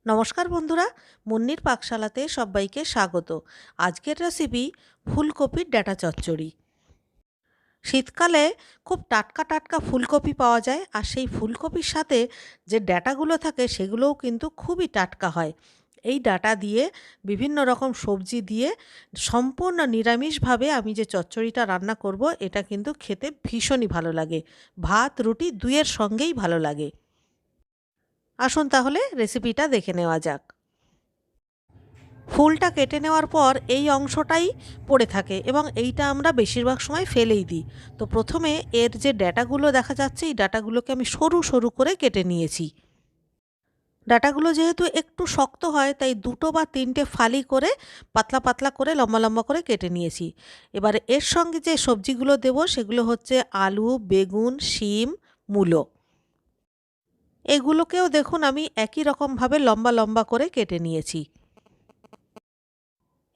নমস্কার বন্ধুরা, মুন্নির পাকশালাতে সবাইকে স্বাগত। আজকের রেসিপি ফুলকপির ডাঁটা চচ্চড়ি। শীতকালে খুব টাটকা টাটকা ফুলকপি পাওয়া যায়, আর সেই ফুলকপির সাথে যে ডাঁটাগুলো থাকে সেগুলোও কিন্তু খুবই টাটকা হয়। এই ডাঁটা দিয়ে বিভিন্ন রকম সবজি দিয়ে সম্পূর্ণ নিরামিষভাবে আমি যে চচ্চড়িটা রান্না করব, এটা কিন্তু খেতে ভীষণই ভালো লাগে। ভাত রুটি দুইয়ের সঙ্গেই ভালো লাগে। আসুন তাহলে রেসিপিটা দেখে নেওয়া যাক। ফুলটা কেটে নেওয়ার পর এই অংশটাই পড়ে থাকে এবং এইটা আমরা বেশিরভাগ সময় ফেলেই দিই। তো প্রথমে এর যে ডাঁটাগুলো দেখা যাচ্ছে, এই ডাঁটাগুলোকে আমি সরু সরু করে কেটে নিয়েছি। ডাঁটাগুলো যেহেতু একটু শক্ত হয়, তাই দুটো বা তিনটে ফালি করে পাতলা পাতলা করে লম্বা লম্বা করে কেটে নিয়েছি। এবারে এর সঙ্গে যে সবজিগুলো দেব সেগুলো হচ্ছে আলু, বেগুন, শিম, মূলো। এগুলোকেও দেখুন আমি একই রকমভাবে লম্বা লম্বা করে কেটে নিয়েছি।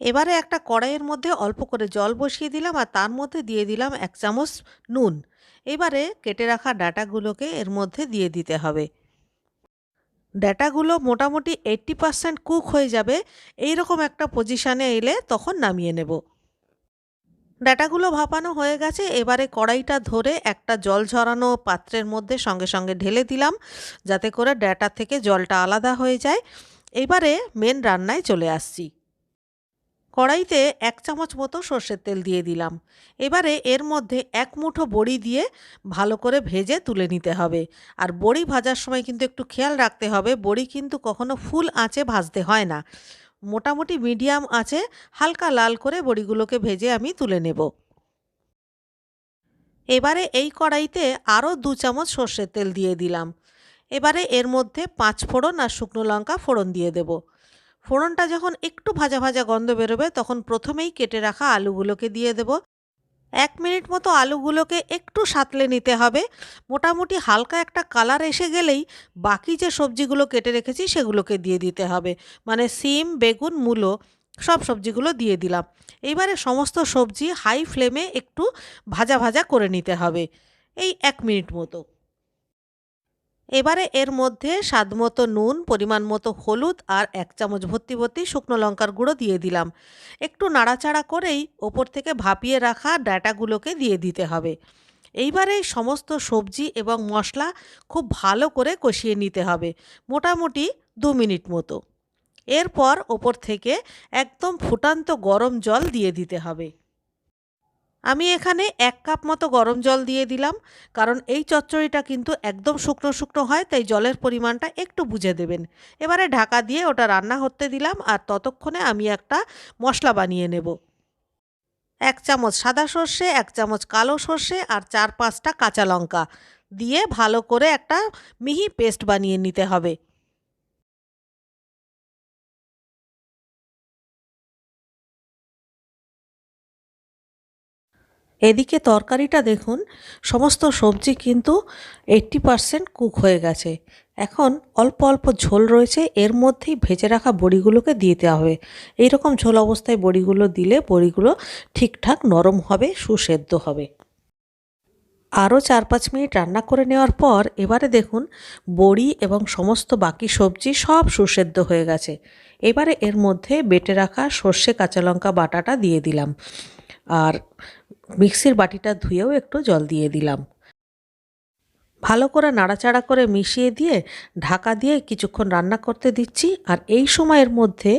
এবারে একটা কড়াইয়ের মধ্যে অল্প করে জল বসিয়ে দিলাম, আর তার মধ্যে দিয়ে দিলাম 1 চামচ নুন। এবারে কেটে রাখা ডাঁটাগুলোকে এর মধ্যে দিয়ে দিতে হবে। ডাঁটাগুলো মোটামুটি 80% কুক হয়ে যাবে, এই রকম একটা পজিশানে এলে তখন নামিয়ে নেব। ডাঁটাগুলো ভাপানো হয়ে গেছে। এবারে কড়াইটা ধরে একটা জল ঝরানো পাত্রের মধ্যে সঙ্গে সঙ্গে ঢেলে দিলাম, যাতে করে ডাঁটা থেকে জলটা আলাদা হয়ে যায়। এবারে মেন রান্নায় চলে আসছি। কড়াইতে 1 চামচ মতো সর্ষের তেল দিয়ে দিলাম। এবারে এর মধ্যে 1 মুঠো বড়ি দিয়ে ভালো করে ভেজে তুলে নিতে হবে। আর বড়ি ভাজার সময় কিন্তু একটু খেয়াল রাখতে হবে, বড়ি কিন্তু কখনো ফুল আঁচে ভাজতে হয় না। মোটামুটি মিডিয়াম আঁচে হালকা লাল করে বড়িগুলোকে ভেজে আমি তুলে নেব। এবারে এই কড়াইতে আরও 2 চামচ সর্ষের তেল দিয়ে দিলাম। এবারে এর মধ্যে 5 ফোড়ন আর শুকনো লঙ্কা ফোড়ন দিয়ে দেব। ফোড়নটা যখন একটু ভাজা ভাজা গন্ধ বেরোবে, তখন প্রথমেই কেটে রাখা আলুগুলোকে দিয়ে দেব। 1 মিনিট মতো আলুগুলোকে একটু সাঁতলে নিতে হবে। মোটামুটি হালকা একটা কালার এসে গেলেই বাকি যে সবজিগুলো কেটে রেখেছি সেগুলোকে দিয়ে দিতে হবে। মানে সিম, বেগুন, মূলো সব সবজিগুলো দিয়ে দিলাম। এইবারে সমস্ত সবজি হাই ফ্লেমে একটু ভাজা ভাজা করে নিতে হবে, এই 1 মিনিট মতো। এবারে এর মধ্যে স্বাদমতো নুন, পরিমাণ মতো হলুদ আর 1 চামচ ভর্তি ভর্তি শুকনো লঙ্কার গুঁড়ো দিয়ে দিলাম। একটু নাড়াচাড়া করেই ওপর থেকে ভাপিয়ে রাখা ডাঁটাগুলোকে দিয়ে দিতে হবে। এইবারে সমস্ত সবজি এবং মশলা খুব ভালো করে কষিয়ে নিতে হবে, মোটামুটি 2 মিনিট মতো। এরপর ওপর থেকে একদম ফুটান্ত গরম জল দিয়ে দিতে হবে। আমি এখানে 1 কাপ মতো গরম জল দিয়ে দিলাম, কারণ এই চচ্চড়িটা কিন্তু একদম শুকনো শুকনো হয়, তাই জলের পরিমাণটা একটু বুঝে দেবেন। এবারে ঢাকা দিয়ে ওটা রান্না হতে দিলাম, আর ততক্ষণে আমি একটা মশলা বানিয়ে নেব। 1 চামচ সাদা সর্ষে, 1 চামচ কালো সর্ষে আর 4-5টা কাঁচা লঙ্কা দিয়ে ভালো করে একটা মিহি পেস্ট বানিয়ে নিতে হবে। এদিকে তরকারিটা দেখুন, সমস্ত সবজি কিন্তু 80% কুক হয়ে গেছে। এখন অল্প অল্প ঝোল রয়েছে, এর মধ্যেই ভেজে রাখা বড়িগুলোকে দিয়ে দেওয়া হবে। এইরকম ঝোল অবস্থায় বড়িগুলো দিলে বড়িগুলো ঠিকঠাক নরম হবে, সুসেদ্ধ হবে। আরও 4-5 মিনিট রান্না করে নেওয়ার পর এবারে দেখুন বড়ি এবং সমস্ত বাকি সবজি সব সুসেদ্ধ হয়ে গেছে। এবারে এর মধ্যে বেটে রাখা সর্ষে কাঁচা লঙ্কা বাটাটা দিয়ে দিলাম, আর মিক্সির বাটিটা ধুয়েও একটু জল দিয়ে দিলাম। ভালো করে নাড়াচাড়া করে মিশিয়ে দিয়ে ঢাকা দিয়ে কিছুক্ষণ রান্না করতে দিচ্ছি। আর এই সময়ের মধ্যে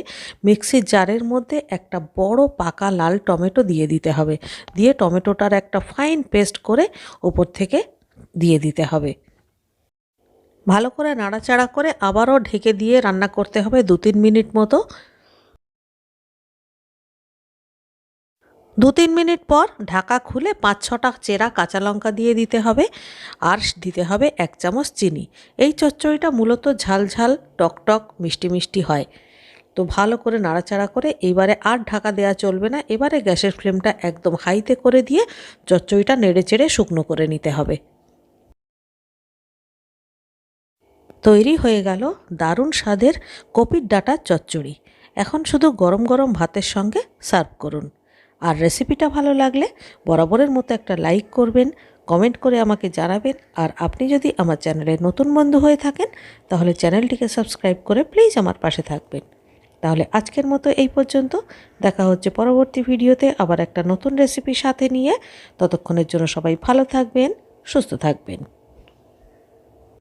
মিক্সির জারের মধ্যে একটা বড় পাকা লাল টমেটো দিয়ে দিতে হবে, দিয়ে টমেটোটার একটা ফাইন পেস্ট করে ওপর থেকে দিয়ে দিতে হবে। ভালো করে নাড়াচাড়া করে আবারও ঢেকে দিয়ে রান্না করতে হবে 2-3 মিনিট মতো। 2-3 মিনিট পর ঢাকা খুলে 5-6টা চেরা কাঁচা লঙ্কা দিয়ে দিতে হবে, আর দিতে হবে 1 চামচ চিনি। এই চচ্চড়িটা মূলত ঝাল ঝাল টক টক মিষ্টি মিষ্টি হয়। তো ভালো করে নাড়াচাড়া করে এইবারে আর ঢাকা দেওয়া চলবে না। এবারে গ্যাসের ফ্লেমটা একদম হাইতে করে দিয়ে চচ্চড়িটা নেড়ে চেড়ে শুকনো করে নিতে হবে। তৈরি হয়ে গেল দারুণ স্বাদের কপির ডাঁটার চচ্চড়ি। এখন শুধু গরম গরম ভাতের সঙ্গে সার্ভ করুন। আর রেসিপিটা ভালো লাগলে বরাবরের মতো একটা লাইক করবেন, কমেন্ট করে আমাকে জানাবেন। আর আপনি যদি আমার চ্যানেলের নতুন বন্ধু হয়ে থাকেন তাহলে চ্যানেলটিকে সাবস্ক্রাইব করে প্লিজ আমার পাশে থাকবেন। তাহলে আজকের মতো এই পর্যন্ত। দেখা হচ্ছে পরবর্তী ভিডিওতে আবার একটা নতুন রেসিপির সাথে নিয়ে। ততক্ষণের জন্য সবাই ভালো থাকবেন, সুস্থ থাকবেন।